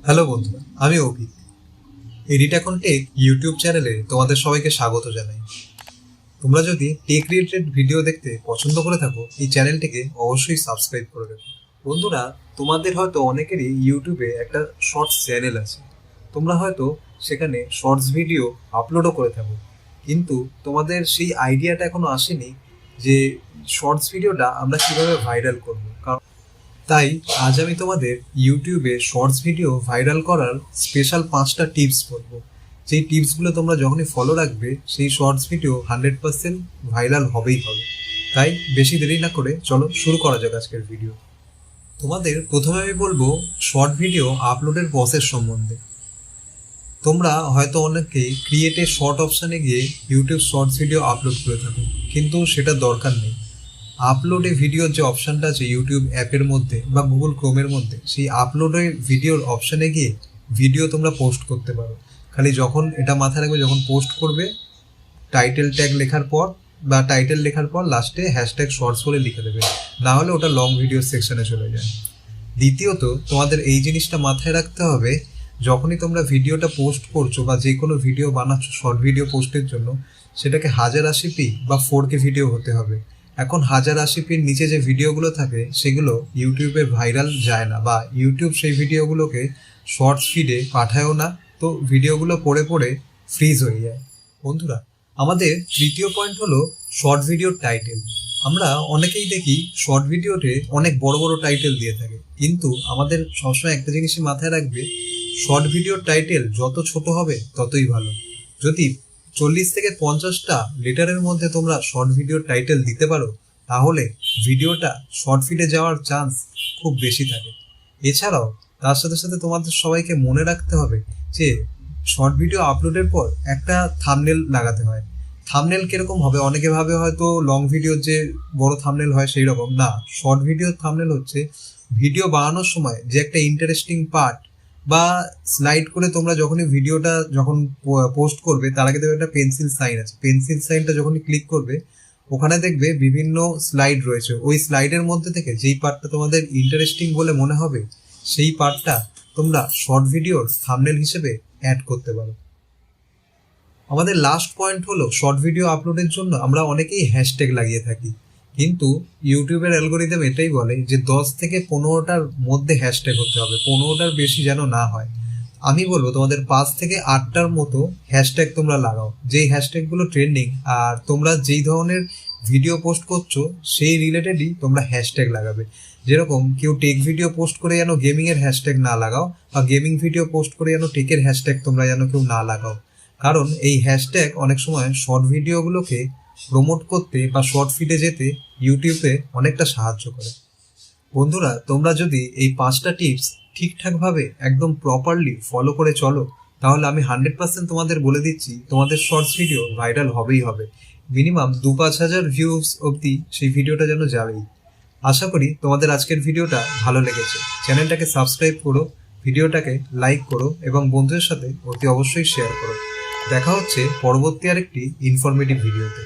Hello বন্ধুরা, আমি অভি। Edit এখন টেক ইউটিউব চ্যানেলে তোমাদের সবাইকে স্বাগত জানাই। তোমরা যদি টেক রিলেটেড ভিডিও দেখতে পছন্দ করে থাকো, এই চ্যানেলটিকে অবশ্যই সাবস্ক্রাইব করে রেখো। বন্ধুরা, তোমাদের হয়তো অনেকেরই ইউটিউবে একটা শর্টস চ্যানেল আছে। তোমরা হয়তো সেখানে শর্টস ভিডিও আপলোডও করে থাকো, কিন্তু তোমাদের সেই আইডিয়াটা এখনো আসেনি যে শর্টস ভিডিওটা আমরা কিভাবে ভাইরাল করবো। তাই আজ আমি তোমাদের ইউটিউবে শর্টস ভিডিও ভাইরাল করার স্পেশাল 5টা টিপস বলবো। যেই টিপসগুলো তোমরা যখনই ফলো রাখবে, সেই শর্টস ভিডিও 100% ভাইরাল হবেই হবে। তাই বেশি দেরি না করে চলো শুরু করা যাক আজকের ভিডিও। তোমাদের প্রথমে আমি বলবো শর্ট ভিডিও আপলোডের প্রসেস সম্বন্ধে। তোমরা হয়তো অনেকেই ক্রিয়েট এ শর্ট অপশানে গিয়ে ইউটিউব শর্টস ভিডিও আপলোড করে থাকো, কিন্তু সেটা দরকার নেই। আপলোডে ভিডিওর যে অপশানটা আছে ইউটিউব অ্যাপের মধ্যে বা গুগল ক্রোমের মধ্যে, সেই আপলোডে ভিডিওর অপশানে গিয়ে ভিডিও তোমরা পোস্ট করতে পারো। খালি যখন এটা মাথায় রাখবে, যখন পোস্ট করবে টাইটেল ট্যাগ লেখার পর বা টাইটেল লেখার পর লাস্টে হ্যাশট্যাগ শর্টস বলে লিখে দেবে, না হলে ওটা লং ভিডিও সেকশনে চলে যায়। দ্বিতীয়ত, তোমাদের এই জিনিসটা মাথায় রাখতে হবে, যখনই তোমরা ভিডিওটা পোস্ট করছো বা যে কোনো ভিডিও বানাচ্ছো শর্ট ভিডিও পোস্টের জন্য, সেটাকে 1080p বা 4K ভিডিও হতে হবে। এখন 1080pর নিচে যে ভিডিওগুলো থাকে সেগুলো ইউটিউবে ভাইরাল যায় না, বা ইউটিউব সেই ভিডিওগুলোকে শর্টস ফিডে পাঠায়ও না, তো ভিডিওগুলো পড়ে পড়ে ফ্রিজ হয়ে যায়। বন্ধুরা, আমাদের তৃতীয় পয়েন্ট হলো শর্ট ভিডিওর টাইটেল। আমরা অনেকেই দেখি শর্ট ভিডিওতে অনেক বড় বড় টাইটেল দিয়ে থাকে, কিন্তু আমাদের সবসময় একটা জিনিসই মাথায় রাখবে, শর্ট ভিডিওর টাইটেল যত ছোট হবে ততই ভালো। যদি 40 থেকে 50টা লেটারের মধ্যে তোমরা শর্ট ভিডিওর টাইটেল দিতে পারো, তাহলে ভিডিওটা শর্ট ফিডে যাওয়ার চান্স খুব বেশি থাকে। এছাড়াও তার সাথে সাথে তোমাদের সবাইকে মনে রাখতে হবে যে শর্ট ভিডিও আপলোডের পর একটা থাম্বনেল লাগাতে হয়। থাম্বনেল কিরকম হবে? অনেকে ভাবে হয়তো লং ভিডিওর যে বড় থাম্বনেল হয় সেই রকম না। শর্ট ভিডিওর থাম্বনেল হচ্ছে ভিডিও বানানোর সময় যে একটা ইন্টারেস্টিং পার্ট বা স্লাইড করে তোমরা যখনই ভিডিওটা যখন পোস্ট করবে, তার আগে দেখবে একটা পেন্সিল সাইন আছে। পেন্সিল সাইনটা যখনই ক্লিক করবে, ওখানে দেখবে বিভিন্ন স্লাইড রয়েছে। ওই স্লাইডের মধ্যে থেকে যেই পার্টটা তোমাদের ইন্টারেস্টিং বলে মনে হবে, সেই পার্টটা তোমরা শর্ট ভিডিওর থাম্বনেল হিসেবে অ্যাড করতে পারো। আমাদের লাস্ট পয়েন্ট হলো, শর্ট ভিডিও আপলোডের জন্য আমরা অনেকেই হ্যাশট্যাগ লাগিয়ে থাকি, কিন্তু ইউটিউবের অ্যালগোরিদম এটাই বলে যে 10 থেকে 15টার মধ্যে হ্যাশট্যাগ হতে হবে, 15টার বেশি যেন না হয়। আমি বলবো তোমাদের 5 থেকে 8টার মতো হ্যাশট্যাগ তোমরা লাগাও, যেই হ্যাশট্যাগুলো ট্রেন্ডিং আর তোমরা যেই ধরনের ভিডিও পোস্ট করছো সেই রিলেটেডই তোমরা হ্যাশট্যাগ লাগাবে। যেরকম কেউ টেক ভিডিও পোস্ট করে যেন গেমিংয়ের হ্যাশট্যাগ না লাগাও, বা গেমিং ভিডিও পোস্ট করে যেন টেকের হ্যাশট্যাগ তোমরা যেন কেউ না লাগাও। কারণ এই হ্যাশট্যাগ অনেক সময় শর্ট ভিডিওগুলোকে প্রমোট করতে বা শর্ট ফিডে যেতে ইউটিউবে অনেকটা সাহায্য করে। বন্ধুরা, তোমরা যদি এই 5টা টিপস ঠিকঠাকভাবে একদম প্রপারলি ফলো করে চলো, তাহলে আমি 100% তোমাদের বলে দিচ্ছি তোমাদের শর্টস ভিডিও ভাইরাল হবেই হবে। মিনিমাম 2-5 হাজার ভিউজ অবধি সেই ভিডিওটা যেন যাবেই। আশা করি তোমাদের আজকের ভিডিওটা ভালো লেগেছে। চ্যানেলটাকে সাবস্ক্রাইব করো, ভিডিওটাকে লাইক করো এবং বন্ধুদের সাথে অতি অবশ্যই শেয়ার করো। দেখা হচ্ছে পরবর্তী আরেকটি ইনফরমেটিভ ভিডিওতে।